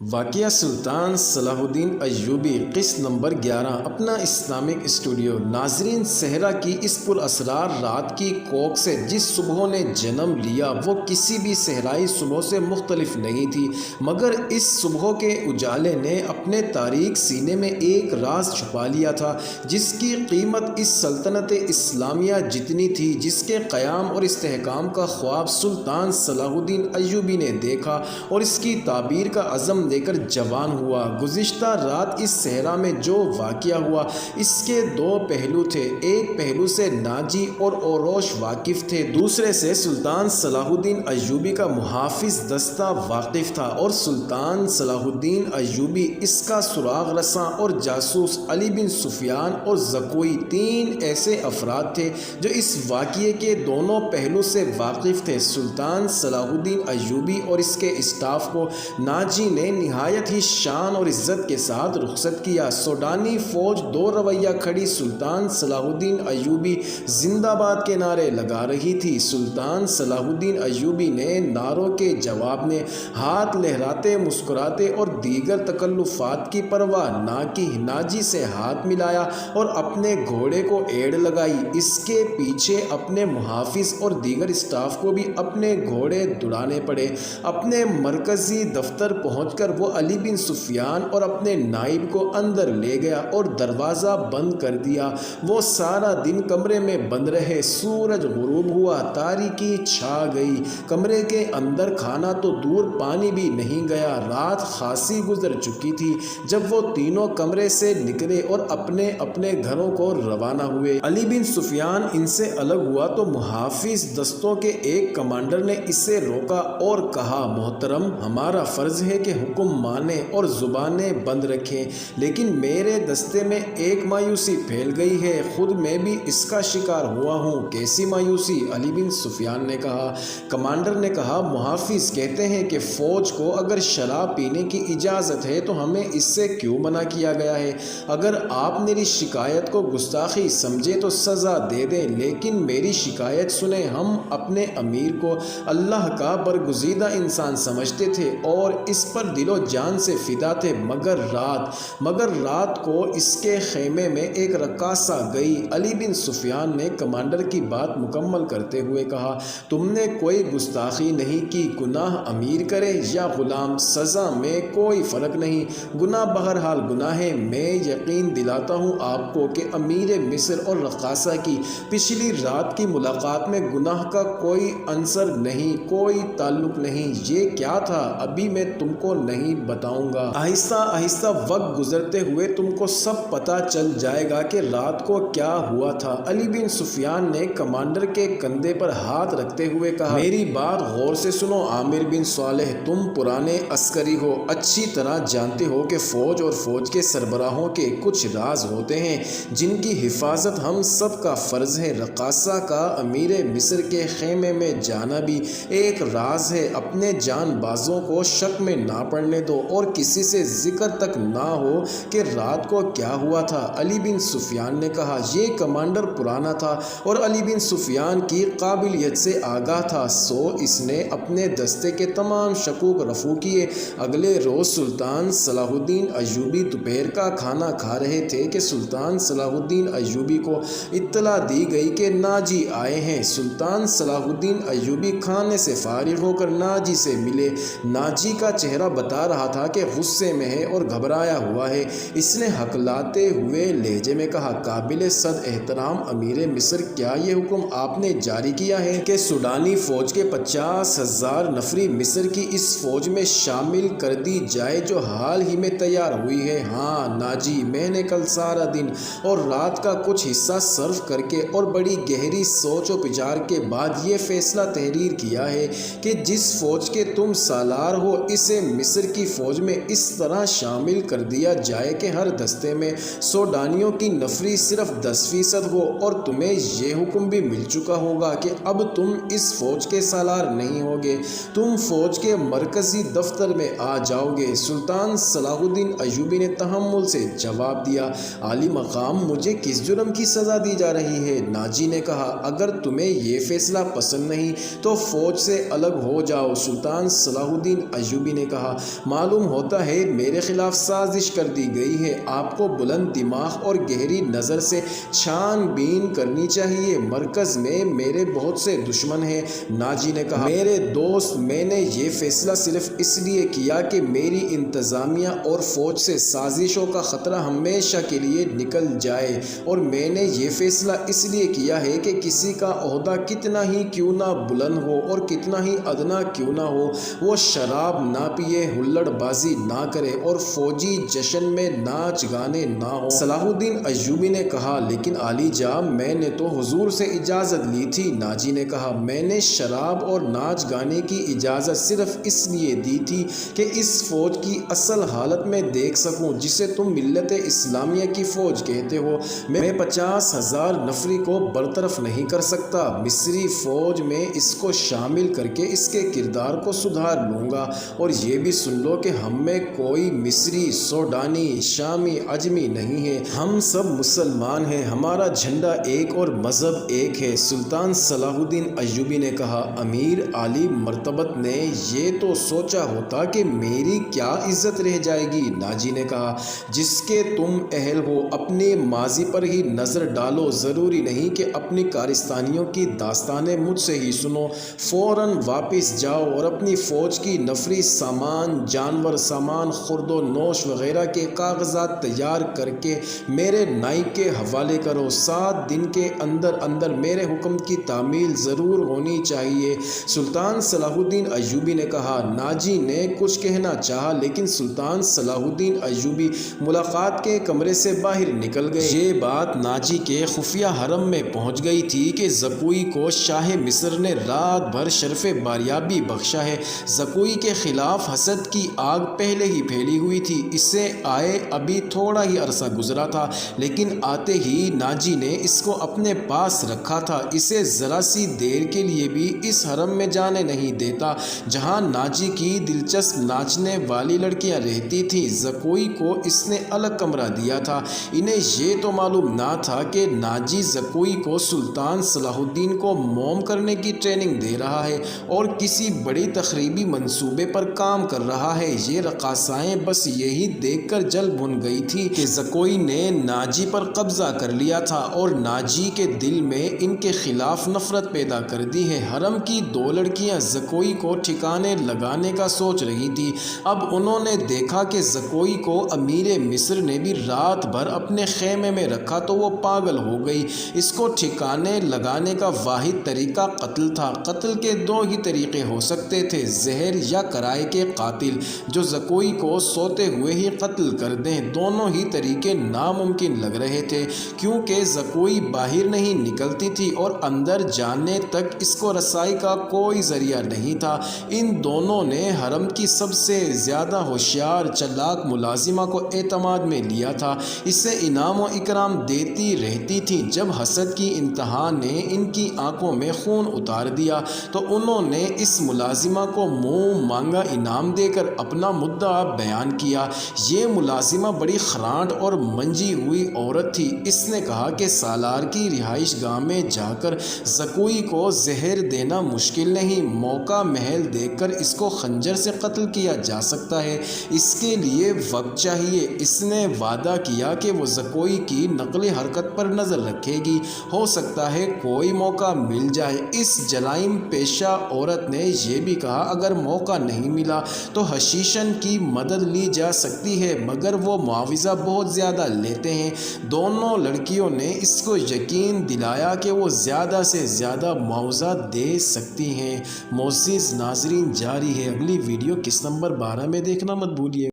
واقعہ سلطان صلاح الدین ایوبی قسط نمبر 11 اپنا اسلامک اسٹوڈیو۔ ناظرین، صحرا کی اس پراسرار رات کی کوکھ سے جس صبح نے جنم لیا وہ کسی بھی صحرائی صبح سے مختلف نہیں تھی، مگر اس صبح کے اجالے نے اپنے تاریک سینے میں ایک راز چھپا لیا تھا جس کی قیمت اس سلطنت اسلامیہ جتنی تھی، جس کے قیام اور استحکام کا خواب سلطان صلاح الدین ایوبی نے دیکھا اور اس کی تعبیر کا عزم دے کر جوان ہوا۔ گزشتہ رات اس صحرا میں جو واقعہ ہوا اس کے دو پہلو تھے۔ ایک پہلو سے ناجی اور اوروش واقف تھے، دوسرے سے سلطان صلاح الدین ایوبی کا محافظ دستہ واقف تھا، اور سلطان صلاح الدین ایوبی اس کا سراغ رساں اور جاسوس علی بن سفیان اور زکوئی تین ایسے افراد تھے جو اس واقعے کے دونوں پہلو سے واقف تھے۔ سلطان صلاح الدین ایوبی اور اس کے اسٹاف کو ناجی نے نہایت ہی شان اور عزت کے ساتھ رخصت کیا۔ سوڈانی فوج دو رویہ کھڑی سلطان صلاح الدین ایوبی زندہ باد کے نعرے لگا رہی تھی۔ سلطان صلاح الدین ایوبی نے نعروں کے جواب میں ہاتھ لہراتے، مسکراتے اور دیگر تکلفات کی پرواہ نہ کی ناجی سے ہاتھ ملایا اور اپنے گھوڑے کو ایڑ لگائی۔ اس کے پیچھے اپنے محافظ اور دیگر اسٹاف کو بھی اپنے گھوڑے دوڑانے پڑے۔ اپنے مرکزی دفتر پہنچ کر وہ علی بن سفیان اور اپنے نائب کو اندر لے گیا اور دروازہ بند کر دیا۔ وہ سارا دن کمرے میں بند رہے۔ سورج غروب ہوا، تاریکی چھا گئی، کمرے کے اندر کھانا تو دور پانی بھی نہیں گیا۔ رات خاصی گزر چکی تھی جب وہ تینوں کمرے سے نکلے اور اپنے اپنے گھروں کو روانہ ہوئے۔ علی بن سفیان ان سے الگ ہوا تو محافظ دستوں کے ایک کمانڈر نے اسے روکا اور کہا، محترم، ہمارا فرض ہے کہ حکم مانیں اور زبانیں بند رکھیں، لیکن میرے دستے میں ایک مایوسی پھیل گئی ہے، خود میں بھی اس کا شکار ہوا ہوں۔ کیسی مایوسی؟ علی بن سفیان نے کہا۔ کمانڈر نے کہا، محافظ کہتے ہیں کہ فوج کو اگر شراب پینے کی اجازت ہے تو ہمیں اس سے کیوں منع کیا گیا ہے؟ اگر آپ میری شکایت کو گستاخی سمجھیں تو سزا دے دیں، لیکن میری شکایت سنیں۔ ہم اپنے امیر کو اللہ کا برگزیدہ انسان سمجھتے تھے اور اس پر دل و جان سے فدا تھے، مگر رات کو اس کے خیمے میں ایک رقاصہ گئی۔ علی بن سفیان نے کمانڈر کی بات مکمل کرتے ہوئے کہا، تم نے کوئی گستاخی نہیں کی، گناہ امیر کرے یا غلام، سزا میں کوئی فرق نہیں، گناہ بہرحال گناہ ہے۔ میں یقین دلاتا ہوں آپ کو کہ امیر مصر اور رقاصہ کی پچھلی رات کی ملاقات میں گناہ کا کوئی عنصر نہیں، کوئی تعلق نہیں۔ یہ کیا تھا ابھی میں تم کو نہیں بتاؤں گا، آہستہ آہستہ وقت گزرتے ہوئے تم کو سب پتہ چل جائے گا کہ رات کو کیا ہوا تھا۔ علی بن سفیان نے کمانڈر کے کندھے پر ہاتھ رکھتے ہوئے کہا، میری بات غور سے سنو عامر بن صالح، تم پرانے عسکری ہو، اچھی طرح جانتے ہو کہ فوج اور فوج کے سربراہوں کے کچھ راز ہوتے ہیں جن کی حفاظت ہم سب کا فرض ہے۔ رقاصہ کا امیر مصر کے خیمے میں جانا بھی ایک راز ہے۔ اپنے جان بازوں کو شک میں نہ پڑنے دو اور کسی سے ذکر تک نہ ہو کہ رات کو کیا ہوا تھا۔ علی بن سفیان نے کہا، یہ کمانڈر پرانا تھا اور علی بن سفیان کی قابلیت سے آگاہ تھا، سو اس نے اپنے دستے کے تمام شکوک رفع کیے۔ اگلے روز سلطان صلاح الدین ایوبی دوپہر کا کھانا کھا رہے تھے کہ سلطان صلاح الدین ایوبی کو اطلاع دی گئی کہ ناجی آئے ہیں۔ سلطان صلاح الدین ایوبی کھانے سے فارغ ہو کر ناجی سے ملے۔ ناجی کا چہرہ بتا رہا تھا کہ غصے میں ہے اور گھبرایا ہوا ہے۔ اس نے ہکلاتے ہوئے لہجے میں کہا، قابل صد احترام امیر مصر، کیا یہ حکم آپ نے جاری کیا ہے کہ سوڈانی فوج کے 50,000 نفری مصر کی اس فوج میں شامل کر دی جائے جو حال ہی میں تیار ہوئی ہے؟ ہاں ناجی، میں نے کل سارا دن اور رات کا کچھ حصہ صرف کر کے اور بڑی گہری سوچ و بچار کے بعد یہ فیصلہ تحریر کیا ہے کہ جس فوج کے تم سالار ہو اسے مصر کی فوج میں اس طرح شامل کر دیا جائے کہ ہر دستے میں سوڈانیوں کی نفری صرف 10% ہو، اور تمہیں یہ حکم بھی مل چکا ہوگا کہ اب تم اس فوج کے سالار نہیں ہوگے، تم فوج کے مرکزی دفتر میں آ جاؤ گے۔ سلطان صلاح الدین ایوبی نے تحمل سے جواب دیا، عالی مقام، مجھے کس جرم کی سزا دی جا رہی ہے؟ ناجی نے کہا، اگر تمہیں یہ فیصلہ پسند نہیں تو فوج سے الگ ہو جاؤ۔ سلطان صلاح الدین ایوبی نے کہا، معلوم ہوتا ہے میرے خلاف سازش کر دی گئی ہے۔ آپ کو بلند دماغ اور گہری نظر سے چھان بین کرنی چاہیے۔ مرکز میں میرے بہت سے دشمن ہیں۔ ناجی نے کہا، میرے دوست، میں نے یہ فیصلہ صرف اس لیے کیا کہ میری انتظامیہ اور فوج سے سازشوں کا خطرہ ہمیشہ کے لیے نکل جائے، اور میں نے یہ فیصلہ اس لیے کیا ہے کہ کسی کا عہدہ کتنا ہی کیوں نہ بلند ہو اور کتنا ہی ادنا کیوں نہ ہو، وہ شراب نہ پیے، ہلڑ بازی نہ کرے اور فوجی جشن میں ناچ گانے نہ ہو۔ صلاح الدین ایوبی نے کہا، لیکن عالی جاں، میں نے تو حضور سے اجازت لی تھی۔ ناجی نے کہا، میں نے شراب اور ناچ گانے کی اجازت صرف اس لیے دی تھی کہ اس فوج کی اصل حالت میں دیکھ سکوں جسے تم ملت اسلامیہ کی فوج کہتے ہو۔ میں 50,000 نفری کو برطرف نہیں کر سکتا۔ مصری فوج میں اس کو شامل کر کے اس کے کردار کو سدھار لوں گا، اور یہ بھی سن لو کہ ہم میں کوئی مصری، سوڈانی، شامی، عجمی نہیں ہے۔ ہم سب مسلمان ہیں، ہمارا جھنڈا ایک اور مذہب ایک ہے۔ سلطان صلاح الدین ایوبی نے کہا، امیر عالی مرتبت نے یہ تو سوچا ہوتا کہ میری کیا عزت رہ جائے گی۔ ناجی نے کہا، جس کے تم اہل ہو اپنے ماضی پر ہی نظر ڈالو، ضروری نہیں کہ اپنی کارستانیوں کی داستانیں مجھ سے ہی سنو۔ فوراً واپس جاؤ اور اپنی فوج کی نفری سامان، جانور سامان، خورد و نوش وغیرہ کے کاغذات تیار کر کے میرے نائب کے حوالے کرو۔ 7 دن کے اندر اندر میرے حکم کی تعمیل ضرور ہونی چاہیے۔ سلطان صلاح الدین ایوبی نے کہا، ناجی نے کچھ کہنا چاہا، لیکن سلطان صلاح الدین ایوبی ملاقات کے کمرے سے باہر نکل گئے۔ یہ بات ناجی کے خفیہ حرم میں پہنچ گئی تھی کہ زکوئی کو شاہ مصر نے رات بھر شرف باریابی بخشا ہے۔ زکوئی کے خلاف حسد کی آگ پہلے ہی پھیلی ہوئی تھی۔ اسے آئے ابھی تھوڑا ہی عرصہ گزرا تھا، لیکن آتے ہی ناجی نے اس کو اپنے پاس رکھا تھا۔ اسے ذرا سی دیر کے لیے بھی اس حرم میں جانے نہیں دیتا جہاں ناجی کی دلچسپ ناچنے والی لڑکیاں رہتی تھیں۔ زکوئی کو اس نے الگ کمرہ دیا تھا۔ انہیں یہ تو معلوم نہ تھا کہ ناجی زکوئی کو سلطان صلاح الدین کو موم کرنے کی ٹریننگ دے رہا ہے اور کسی بڑی تخریبی منصوبے پر کام کر رہا ہے۔ یہ رقاصائیں بس یہی دیکھ کر جل بھن گئی تھی کہ زکوئی نے ناجی پر قبضہ کر لیا تھا اور ناجی کے دل میں ان کے خلاف نفرت پیدا کر دی ہے۔ حرم کی 2 لڑکیاں زکوئی کو ٹھکانے لگانے کا سوچ رہی تھی۔ اب انہوں نے دیکھا کہ زکوئی کو امیر مصر نے بھی رات بھر اپنے خیمے میں رکھا تو وہ پاگل ہو گئی۔ اس کو ٹھکانے لگانے کا واحد طریقہ قتل تھا۔ قتل کے 2 ہی طریقے ہو سکتے تھے، زہر یا کرائے کے قاتل جو زکوئی کو سوتے ہوئے ہی قتل کر دیں۔ دونوں ہی طریقے ناممکن لگ رہے تھے، کیونکہ زکوئی باہر نہیں نکلتی تھی اور اندر جانے تک اس کو رسائی کا کوئی ذریعہ نہیں تھا۔ ان دونوں نے حرم کی سب سے زیادہ ہوشیار چالاک ملازمہ کو اعتماد میں لیا تھا، اسے انعام و اکرام دیتی رہتی تھی۔ جب حسد کی انتہا نے ان کی آنکھوں میں خون اتار دیا تو انہوں نے اس ملازمہ کو منہ مانگا انعام دے کر اپنا مدعا بیان کیا۔ یہ ملازمہ بڑی خرانٹ اور منجی ہوئی عورت تھی۔ اس نے کہا کہ سالار کی رہائش گاہ میں جا کر زکوئی کو زہر دینا مشکل نہیں، موقع محل دیکھ کر اس کو خنجر سے قتل کیا جا سکتا ہے، اس کے لیے وقت چاہیے۔ اس نے وعدہ کیا کہ وہ زکوئی کی نقل حرکت پر نظر رکھے گی، ہو سکتا ہے کوئی موقع مل جائے۔ اس جرائم پیشہ عورت نے یہ بھی کہا، اگر موقع نہیں ملا تو حشیشن کی مدد لی جا سکتی ہے، مگر وہ معاوضہ بہت زیادہ لیتے ہیں۔ دونوں لڑکیوں نے اس کو یقین دلایا کہ وہ زیادہ سے زیادہ معاوضہ دے سکتی ہیں۔ معزز ناظرین، جاری ہے اگلی ویڈیو، قسط نمبر 12 میں دیکھنا مت بھولیے۔